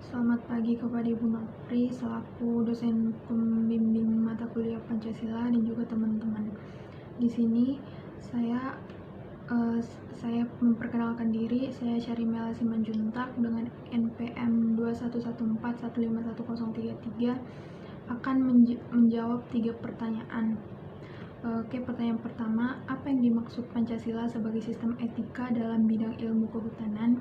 Selamat pagi kepada Ibu Nopri selaku dosen pembimbing mata kuliah Pancasila dan juga teman-teman. Di sini saya memperkenalkan diri. Saya Syarimela Simanjuntak dengan NPM 2114151033 akan menjawab 3 pertanyaan. Oke, pertanyaan pertama, apa yang dimaksud Pancasila sebagai sistem etika dalam bidang ilmu kehutanan?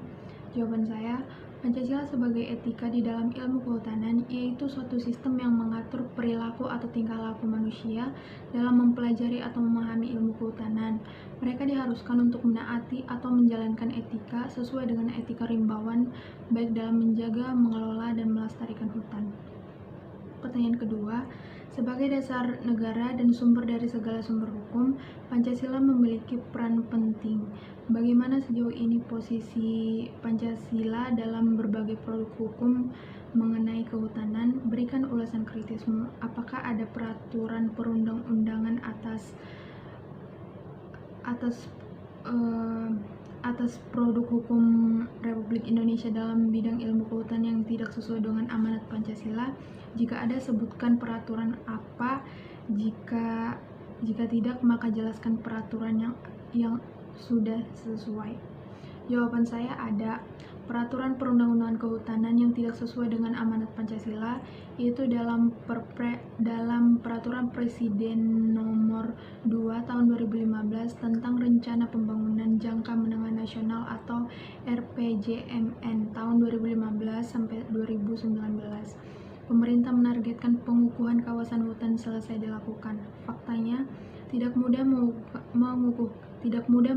Jawaban saya, Pancasila sebagai etika di dalam ilmu kehutanan yaitu suatu sistem yang mengatur perilaku atau tingkah laku manusia dalam mempelajari atau memahami ilmu kehutanan. Mereka diharuskan untuk menaati atau menjalankan etika sesuai dengan etika rimbawan, baik dalam menjaga, mengelola, dan melestarikan hutan. Pertanyaan kedua, sebagai dasar negara dan sumber dari segala sumber hukum, Pancasila memiliki peran penting. Bagaimana sejauh ini posisi Pancasila dalam berbagai produk hukum mengenai kehutanan? Berikan ulasan kritismu. Apakah ada peraturan perundang-undangan atas produk hukum Republik Indonesia dalam bidang ilmu kehutanan yang tidak sesuai dengan amanat Pancasila? Jika ada, sebutkan peraturan apa. Jika tidak, maka jelaskan peraturan yang sudah sesuai. Jawaban saya ada. Peraturan perundang-undangan kehutanan yang tidak sesuai dengan amanat Pancasila yaitu dalam Peraturan Presiden Nomor 2 Tahun 2015 tentang Rencana Pembangunan Jangka Menengah Nasional atau RPJMN tahun 2015 sampai 2019. Pemerintah menargetkan pengukuhan kawasan hutan selesai dilakukan. Faktanya, tidak mudah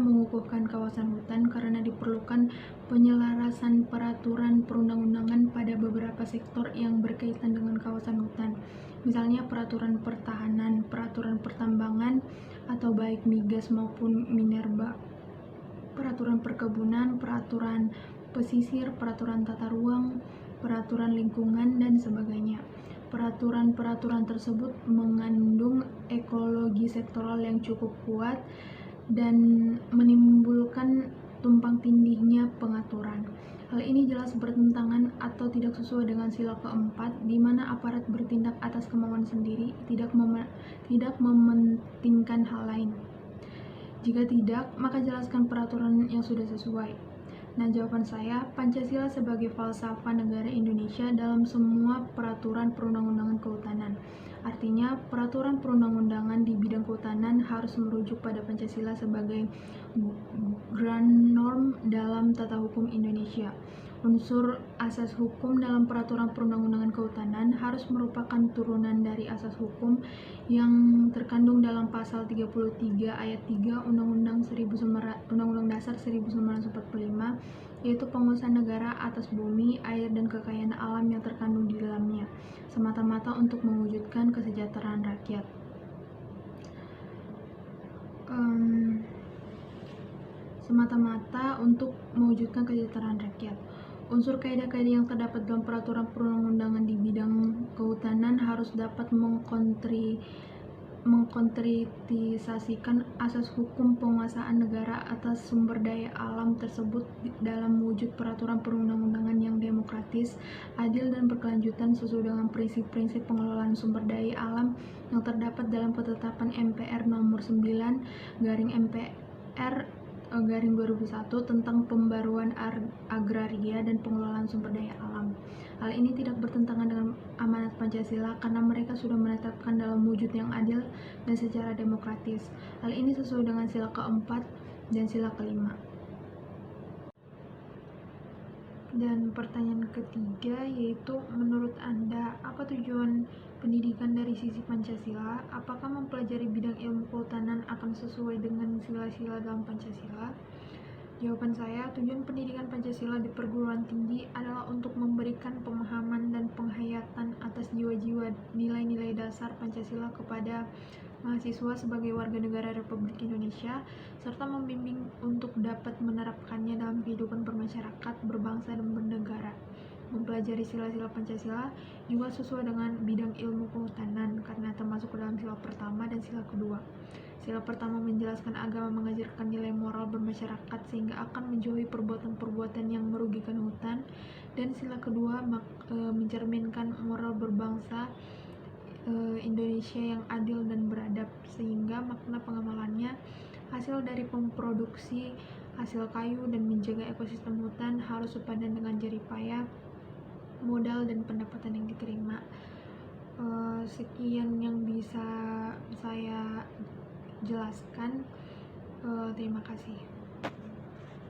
mengukuhkan kawasan hutan karena diperlukan penyelarasan peraturan perundang-undangan pada beberapa sektor yang berkaitan dengan kawasan hutan. Misalnya peraturan pertahanan, peraturan pertambangan atau baik migas maupun minerba, peraturan perkebunan, peraturan pesisir, peraturan tata ruang, peraturan lingkungan, dan sebagainya. Peraturan-peraturan tersebut mengandung ekologi sektoral yang cukup kuat dan menimbulkan tumpang tindihnya pengaturan. Hal ini jelas bertentangan atau tidak sesuai dengan sila keempat, di mana aparat bertindak atas kemauan sendiri, tidak mementingkan hal lain. Jika tidak, maka jelaskan peraturan yang sudah sesuai. Nah, jawaban saya, Pancasila sebagai falsafah negara Indonesia dalam semua peraturan perundang-undangan kehutanan. Artinya, peraturan perundang-undangan di bidang kehutanan harus merujuk pada Pancasila sebagai grand norm dalam tata hukum Indonesia. Unsur asas hukum dalam peraturan perundang-undangan kehutanan harus merupakan turunan dari asas hukum yang terkandung dalam pasal 33 ayat 3 Undang-Undang Dasar 1945, yaitu penguasaan negara atas bumi, air, dan kekayaan alam yang terkandung di dalamnya, semata-mata untuk mewujudkan kesejahteraan rakyat. Unsur kaidah-kaidah yang terdapat dalam peraturan perundang-undangan di bidang kehutanan harus dapat mengkonkretisasikan asas hukum penguasaan negara atas sumber daya alam tersebut dalam wujud peraturan perundang-undangan yang demokratis, adil, dan berkelanjutan sesuai dengan prinsip-prinsip pengelolaan sumber daya alam yang terdapat dalam ketetapan MPR Nomor 9/MPR/2001 tentang pembaruan agraria dan pengelolaan sumber daya alam. Hal ini tidak bertentangan dengan amanat Pancasila karena mereka sudah menetapkan dalam wujud yang adil dan secara demokratis. Hal ini sesuai dengan sila keempat dan sila kelima. Dan pertanyaan ketiga yaitu, menurut Anda, apa tujuan pendidikan dari sisi Pancasila? Apakah mempelajari bidang ilmu kehutanan akan sesuai dengan sila-sila dalam Pancasila? Jawaban saya, tujuan pendidikan Pancasila di perguruan tinggi adalah untuk memberikan pemahaman dan penghayatan atas jiwa-jiwa nilai-nilai dasar Pancasila kepada mahasiswa sebagai warga negara Republik Indonesia, serta membimbing untuk dapat menerapkannya dalam kehidupan bermasyarakat, berbangsa, dan bernegara. Mempelajari sila-sila Pancasila juga sesuai dengan bidang ilmu kehutanan karena termasuk dalam sila pertama dan sila kedua. Sila pertama menjelaskan agama mengajarkan nilai moral bermasyarakat sehingga akan menjauhi perbuatan-perbuatan yang merugikan hutan. Dan sila kedua mencerminkan moral berbangsa Indonesia yang adil dan beradab, sehingga makna pengamalannya hasil dari memproduksi hasil kayu dan menjaga ekosistem hutan harus sepadan dengan jerih payah, modal, dan pendapatan yang diterima. Sekian yang bisa saya jelaskan. Terima kasih.